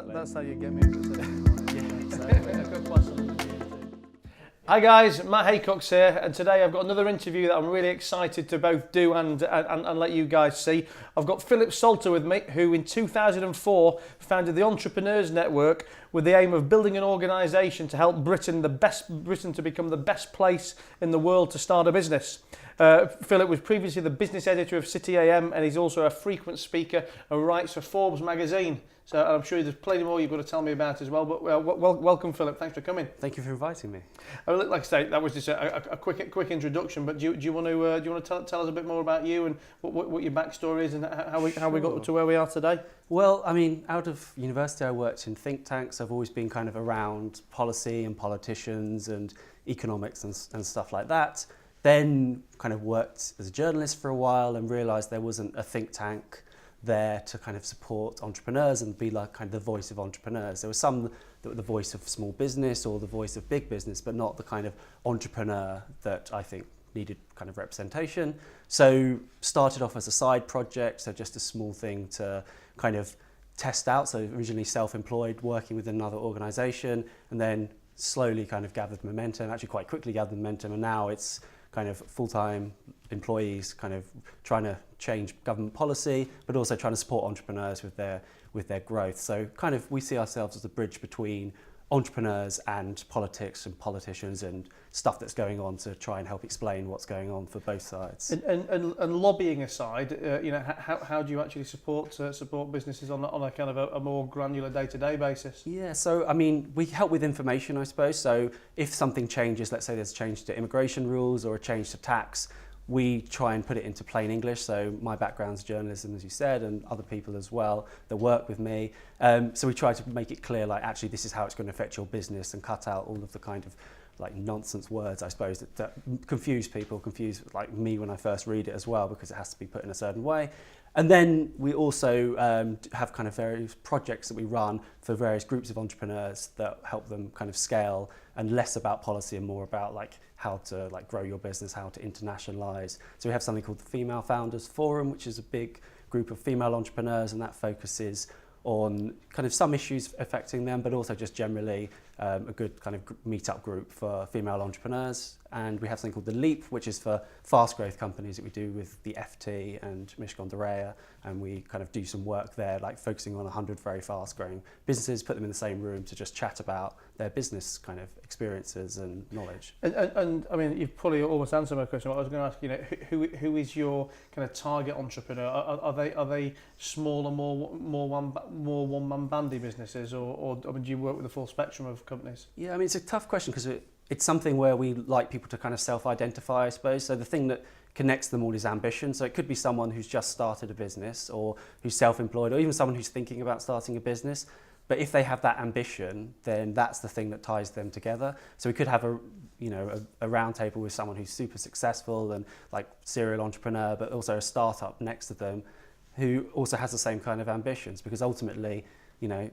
That's how you get me into it. Hi guys, Matt Haycox here, and today I've got another interview that I'm really excited to both do and let you guys see. I've got Phillip with me, who in 2004 founded the Entrepreneurs Network with the aim of building an organisation to help Britain to become the best place in the world to start a business. Phillip was previously the business editor of City AM, and he's also a frequent speaker and writes for Forbes magazine. So I'm sure there's plenty more you've got to tell me about as well. But welcome, Phillip. Thanks for coming. Tk you for inviting me. Like I say, that was just a quick introduction. But do you want to tell us a bit more about you and what your backstory is and how we got to where we are today? Well, I mean, out of university, I worked in think tanks. I've always been kind of around policy and politicians and economics and stuff like that. Then kind of worked as a journalist for a while and realised there wasn't a think tank there to kind of support entrepreneurs and be like kind of the voice of entrepreneurs. There were some that were the voice of small business or the voice of big business, but not the kind of entrepreneur that I think needed kind of representation. So started off as a side project, so just a small thing to kind of test out. So originally self-employed, working with another organisation, and then slowly kind of gathered momentum, actually quite quickly gathered momentum, and now it's kind of full-time employees kind of trying to change government policy, but also trying to support entrepreneurs with their growth. So kind of we see ourselves as a bridge between entrepreneurs and politics and politicians and stuff that's going on to try and help explain what's going on for both sides. And lobbying aside, how do you actually support businesses on a kind of a more granular day-to-day basis? Yeah, so I mean, we help with information, I suppose. So if something changes, let's say there's a change to immigration rules or a change to tax, we try and put it into plain English. So my background's journalism, as you said, and other people as well that work with me. So we try to make it clear, like, actually, this is how it's going to affect your business, and cut out all of the kind of like nonsense words, I suppose, that confuse people, confuse like me when I first read it as well, because it has to be put in a certain way. And then we also have kind of various projects that we run for various groups of entrepreneurs that help them kind of scale, and less about policy and more about like how to like grow your business, how to internationalize. So we have something called the Female Founders Forum, which is a big group of female entrepreneurs, and that focuses on kind of some issues affecting them, but also just generally a good kind of meet-up group for female entrepreneurs. And we have something called the Leap, which is for fast growth companies that we do with the FT and Michigan Dorea, and we kind of do some work there, like focusing on 100 very fast growing businesses, put them in the same room to just chat about their business kind of experiences and knowledge. And I mean, you've probably almost answered my question. I was going to ask, who is your kind of target entrepreneur? Are they smaller, more one-man bandy businesses, or I mean, do you work with the full spectrum of companies? Yeah, I mean, it's a tough question because it's something where we like people to kind of self-identify, I suppose. So the thing that connects them all is ambition. So it could be someone who's just started a business, or who's self-employed, or even someone who's thinking about starting a business. But if they have that ambition, then that's the thing that ties them together. So we could have a round table with someone who's super successful and like serial entrepreneur, but also a startup next to them who also has the same kind of ambitions, because ultimately,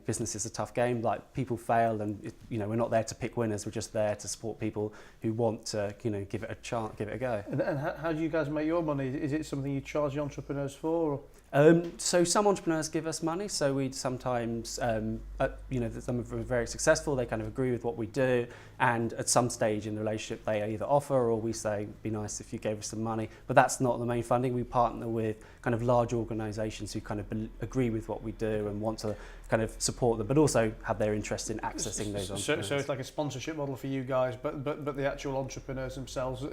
business is a tough game. Like, people fail, and we're not there to pick winners. We're just there to support people who want to, give it a chance, give it a go. And how do you guys make your money? Is it something you charge the entrepreneurs for? Or? So some entrepreneurs give us money. So we sometimes, some of them are very successful. They kind of agree with what we do, and at some stage in the relationship, they either offer or we say, "It'd be nice if you gave us some money." But that's not the main funding. We partner with kind of large organisations who kind of agree with what we do and want to kind of support them, but also have their interest in accessing those entrepreneurs. So it's like a sponsorship model for you guys, but the actual entrepreneurs themselves,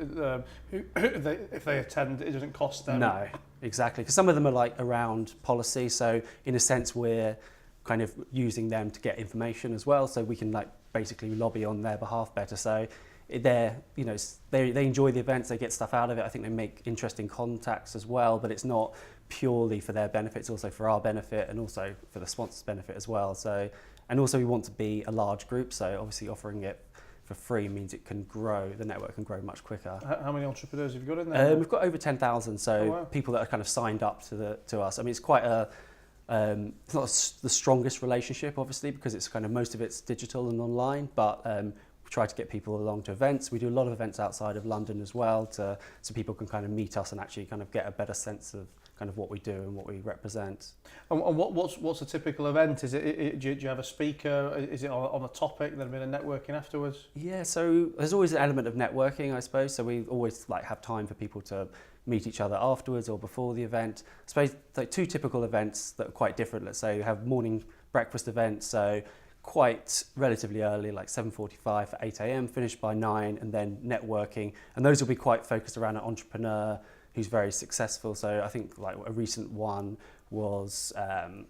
if they attend, it doesn't cost them. No, exactly. Because some of them are like around policy. So in a sense, we're kind of using them to get information as well. So we can like basically lobby on their behalf better. So they enjoy the events, they get stuff out of it. I think they make interesting contacts as well, but it's not purely for their benefit, it's also for our benefit and also for the sponsors' benefit as well. So, and also we want to be a large group, so obviously offering it for free means it can grow, the network can grow much quicker. How many entrepreneurs have you got in there? We've got over 10,000, so people that are kind of signed up to us. I mean, it's quite it's not the strongest relationship, obviously, because it's kind of most of it's digital and online, but we try to get people along to events. We do a lot of events outside of London as well, so people can kind of meet us and actually kind of get a better sense of kind of what we do and what we represent. And what's a typical event? Is it do you have a speaker? Is it on a topic? Then a bit of networking afterwards? Yeah, so there's always an element of networking, I suppose. So we always like have time for people to meet each other afterwards or before the event. I suppose like two typical events that are quite different. Let's say you have morning breakfast events, so quite relatively early, like 7:45 for 8 a.m, finished by 9, and then networking. And those will be quite focused around an entrepreneur who's very successful. So I think like a recent one was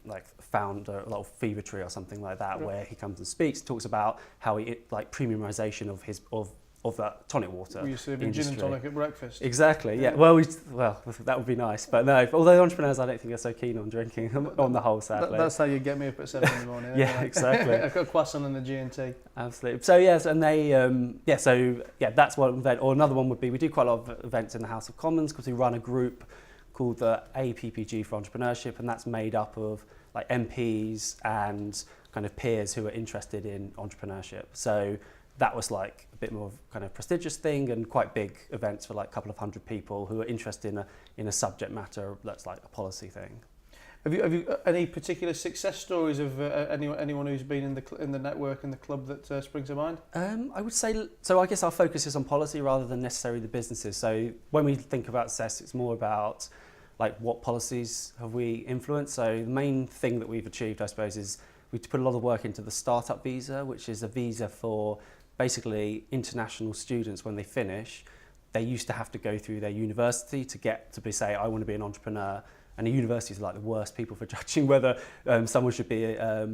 like founder a lot of Fever Tree or something like that, where he comes and speaks, talks about how he like premiumization of that tonic water. We used to have gin and tonic at breakfast. Exactly, yeah. Well, that would be nice, but no. Although entrepreneurs, I don't think are so keen on drinking on the whole, sadly. That's how you get me up at 7 in the morning. Yeah, exactly. I've got a croissant and a G&T. Absolutely. So yes, and they that's one event. Or another one would be we do quite a lot of events in the House of Commons because we run a group called the APPG for Entrepreneurship, and that's made up of like MPs and kind of peers who are interested in entrepreneurship. So that was like a bit more of kind of prestigious thing and quite big events for like a couple of hundred people who are interested in a subject matter that's like a policy thing. Have you any particular success stories of anyone who's been in the network and the club that springs to mind? I would say so. I guess our focus is on policy rather than necessarily the businesses. So when we think about success, it's more about like what policies have we influenced. So the main thing that we've achieved, I suppose, is we put a lot of work into the startup visa, which is a visa for basically international students. When they finish, they used to have to go through their university to get to say, I want to be an entrepreneur. And the universities are like the worst people for judging whether someone should be a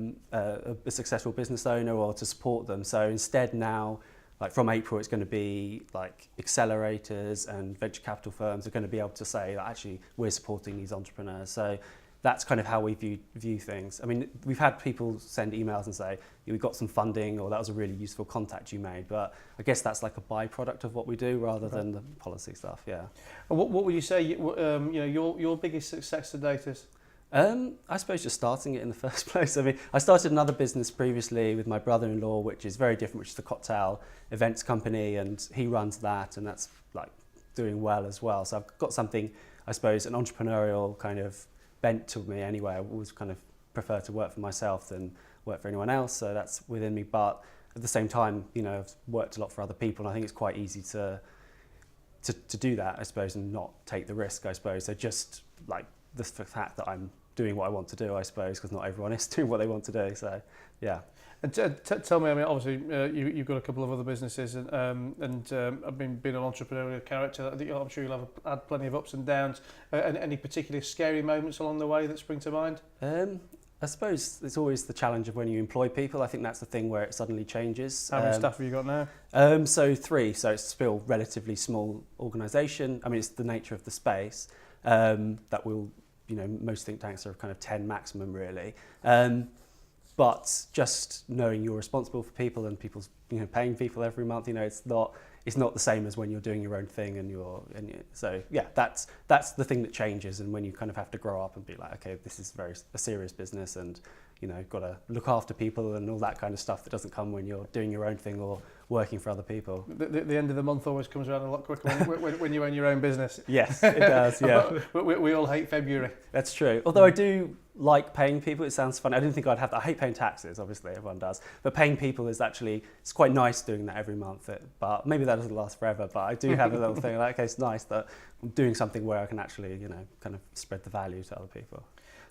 successful business owner or to support them. So instead now, like from April, it's going to be like accelerators and venture capital firms are going to be able to say that actually we're supporting these entrepreneurs. So that's kind of how we view things. I mean, we've had people send emails and say, we got some funding, or that was a really useful contact you made. But I guess that's like a byproduct of what we do rather than the policy stuff, yeah. And what would you say, your biggest success to date is? I suppose just starting it in the first place. I mean, I started another business previously with my brother-in-law, which is very different, which is the cocktail events company, and he runs that, and that's like doing well as well. So I've got something, I suppose, an entrepreneurial kind of bent to me anyway. I always kind of prefer to work for myself than work for anyone else, so that's within me. But at the same time, I've worked a lot for other people, and I think it's quite easy to do that, I suppose, and not take the risk, I suppose. So just like the fact that I'm doing what I want to do, I suppose, because not everyone is doing what they want to do. So, yeah. And tell me, I mean, obviously you've got a couple of other businesses, and I've been an entrepreneurial character. I think I'm sure you'll have had plenty of ups and downs. And any particularly scary moments along the way that spring to mind? I suppose it's always the challenge of when you employ people. I think that's the thing where it suddenly changes. How many staff have you got now? So 3. So it's still relatively small organisation. I mean, it's the nature of the space that will. Most think tanks are kind of 10 maximum, really. But just knowing you're responsible for people and people's, paying people every month, it's not the same as when you're doing your own thing so yeah, that's the thing that changes. And when you kind of have to grow up and be like, okay, this is a serious business, and got to look after people and all that kind of stuff that doesn't come when you're doing your own thing or working for other people. The end of the month always comes around a lot quicker when you own your own business. Yes, it does, yeah. we all hate February. That's true. Although I do like paying people. It sounds funny. I didn't think I'd have that. I hate paying taxes, obviously, everyone does. But paying people is actually, it's quite nice doing that every month. But maybe that doesn't last forever. But I do have a little thing like, okay, it's nice that I'm doing something where I can actually, kind of spread the value to other people.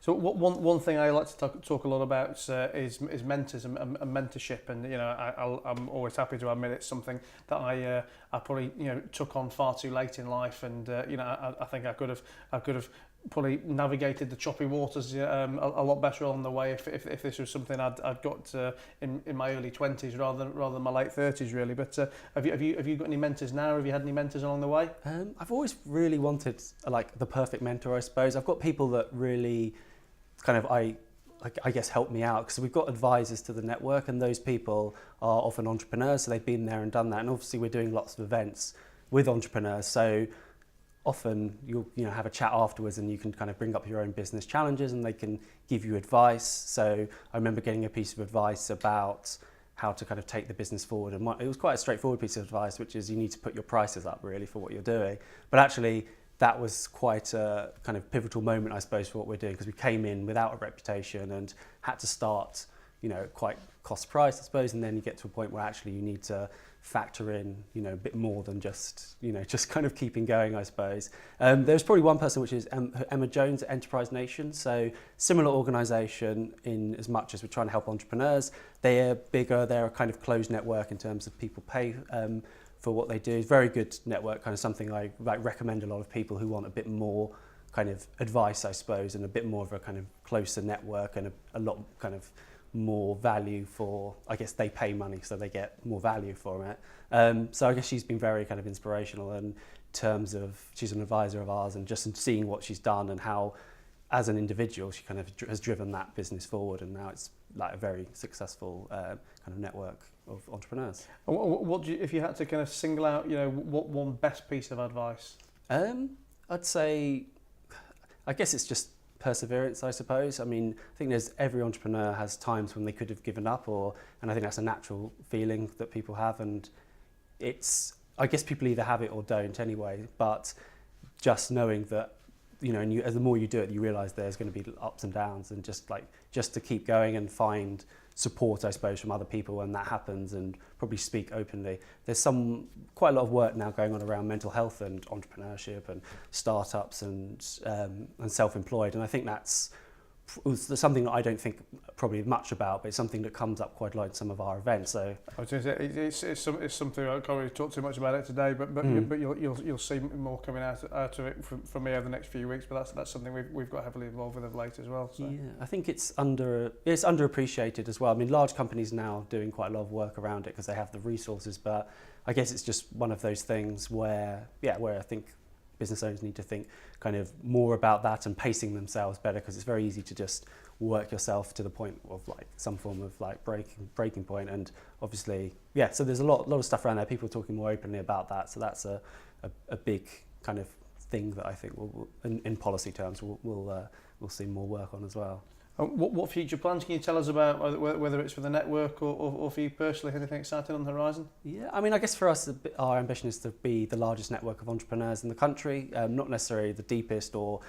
So one thing I like to talk a lot about is mentors and mentorship, and I'm always happy to admit it's something that I probably took on far too late in life, and I think I could have probably navigated the choppy waters a lot better along the way if this was something I'd got in my early 20s rather than my late 30s, really. But have you got any mentors now? Have you had any mentors along the way? I've always really wanted like the perfect mentor, I suppose. I've got people that really kind of I guess help me out, because we've got advisors to the network, and those people are often entrepreneurs, so they've been there and done that. And obviously we're doing lots of events with entrepreneurs, so often you'll have a chat afterwards and you can kind of bring up your own business challenges and they can give you advice. So I remember getting a piece of advice about how to kind of take the business forward, and it was quite a straightforward piece of advice, which is you need to put your prices up really for what you're doing. But actually that was quite a kind of pivotal moment, I suppose, for what we're doing, because we came in without a reputation and had to start, quite cost price, I suppose, and then you get to a point where actually you need to factor in, a bit more than just, just kind of keeping going, I suppose. There's probably one person, which is Emma Jones at Enterprise Nation. So similar organisation in as much as we're trying to help entrepreneurs. They're bigger, they're a kind of closed network in terms of people pay for what they do. It's a very good network, kind of something I recommend a lot of people who want a bit more kind of advice, I suppose, and a bit more of a kind of closer network and a lot kind of more value for, I guess they pay money so they get more value from it. So I guess she's been very kind of inspirational in terms of, she's an advisor of ours, and just in seeing what she's done and how as an individual she kind of has driven that business forward, and now it's like a very successful kind of network of entrepreneurs. What do you, if you had to kind of single out, what one best piece of advice? I'd say, I guess it's just perseverance, I suppose. I mean, I think every entrepreneur has times when they could have given up, and I think that's a natural feeling that people have, and I guess people either have it or don't anyway, but just knowing that, and as the more you do it, you realise there's going to be ups and downs, and just to keep going and find support, I suppose, from other people when that happens, and probably speak openly. There's quite a lot of work now going on around mental health and entrepreneurship and startups and self-employed, and I think that's something that I don't think probably much about, but it's something that comes up quite a lot in some of our events. So I was going to say it's something I can't really talk too much about it today, but you'll see more coming out of it from me over the next few weeks. But that's something we've got heavily involved with of late as well. So. Yeah, I think it's underappreciated as well. I mean, large companies now doing quite a lot of work around it because they have the resources, but I guess it's just one of those things where I think business owners need to think kind of more about that and pacing themselves better, because it's very easy to just work yourself to the point of like some form of like breaking point. And obviously, so there's a lot of stuff around there. People are talking more openly about that. So that's a big kind of thing that I think will in policy terms we'll see more work on as well. What future plans can you tell us about, whether it's for the network or for you personally? Anything exciting on the horizon? Yeah, I mean, I guess for us, our ambition is to be the largest network of entrepreneurs in the country, not necessarily the deepest or...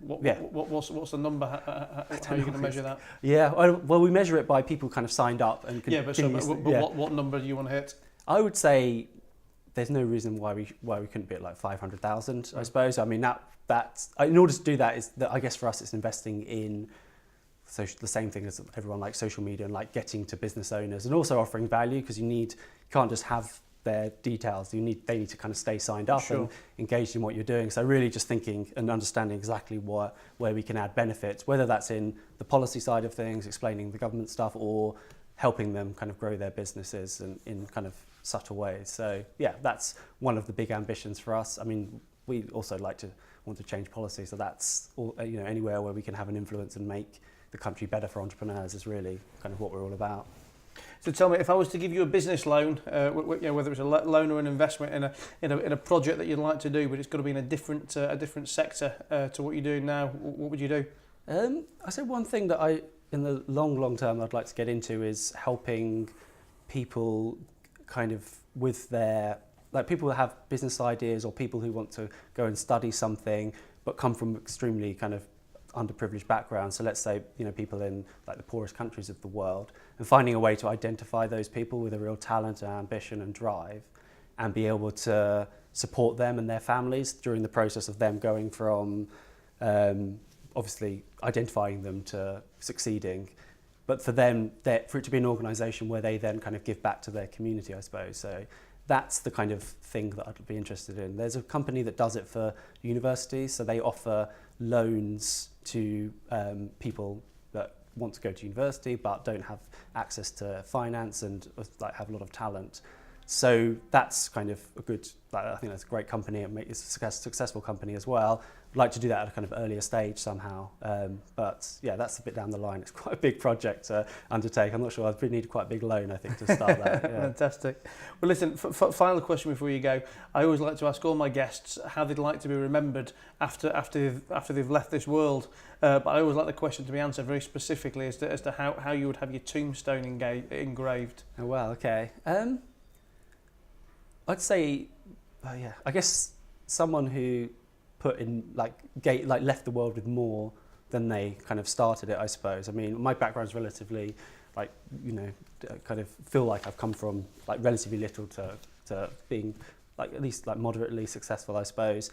What's the number? How are you going to measure that? Yeah, well, we measure it by people kind of signed up. And what number do you want to hit? I would say there's no reason why we couldn't be at like 500,000, I suppose. I mean, that's in order to do that, is that I guess for us it's investing in the same thing as everyone, like social media and like getting to business owners and also offering value, because you can't just have their details. They need to kind of stay signed up and engaged in what you're doing. So really just thinking and understanding exactly where we can add benefits, whether that's in the policy side of things, explaining the government stuff, or helping them kind of grow their businesses in kind of subtle ways. So that's one of the big ambitions for us. I mean, we also want to change policy, so that's all, anywhere where we can have an influence and make the country better for entrepreneurs is really kind of what we're all about. So tell me, if I was to give you a business loan, whether it's a loan or an investment in a project that you'd like to do, but it's got to be in a different sector to what you're doing now, what would you do? I say one thing that in the long term I'd like to get into is helping people kind of with their, like people who have business ideas or people who want to go and study something but come from extremely kind of underprivileged backgrounds. So let's say, people in like the poorest countries of the world, and finding a way to identify those people with a real talent and ambition and drive, and be able to support them and their families during the process of them going from obviously identifying them to succeeding, but for it to be an organisation where they then kind of give back to their community, I suppose. So that's the kind of thing that I'd be interested in. There's a company that does it for universities, so they offer loans to people that want to go to university but don't have access to finance and have a lot of talent. So that's kind of a good, I think that's a great company. It's a successful company as well. I'd like to do that at a kind of earlier stage somehow. But that's a bit down the line. It's quite a big project to undertake. I'm not sure. I'd need quite a big loan, I think, to start that. Yeah. Fantastic. Well, listen, final question before you go. I always like to ask all my guests how they'd like to be remembered after they've left this world. But I always like the question to be answered very specifically as to how you would have your tombstone engraved. Oh, well, okay. I'd say, I guess someone who put in left the world with more than they kind of started it, I suppose. I mean, my background's relatively kind of feel like I've come from like relatively little to being at least moderately successful, I suppose.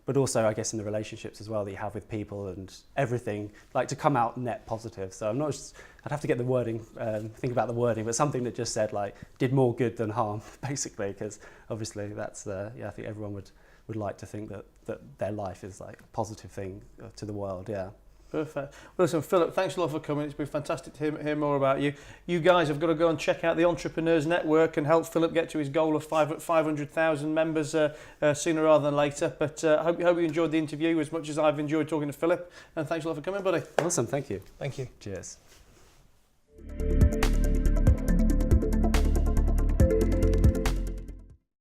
But also, I guess, in the relationships as well that you have with people and everything, to come out net positive. So I'd have to get the wording, think about the wording, but something that just said did more good than harm, basically, because obviously that's, I think everyone would like to think that their life is a positive thing to the world, yeah. Perfect. Well, listen, Philip, thanks a lot for coming. It's been fantastic to hear more about you. You guys have got to go and check out the Entrepreneurs Network and help Philip get to his goal of 500,000 members sooner rather than later. But I hope you enjoyed the interview as much as I've enjoyed talking to Philip. And thanks a lot for coming, buddy. Awesome, thank you. Thank you. Cheers.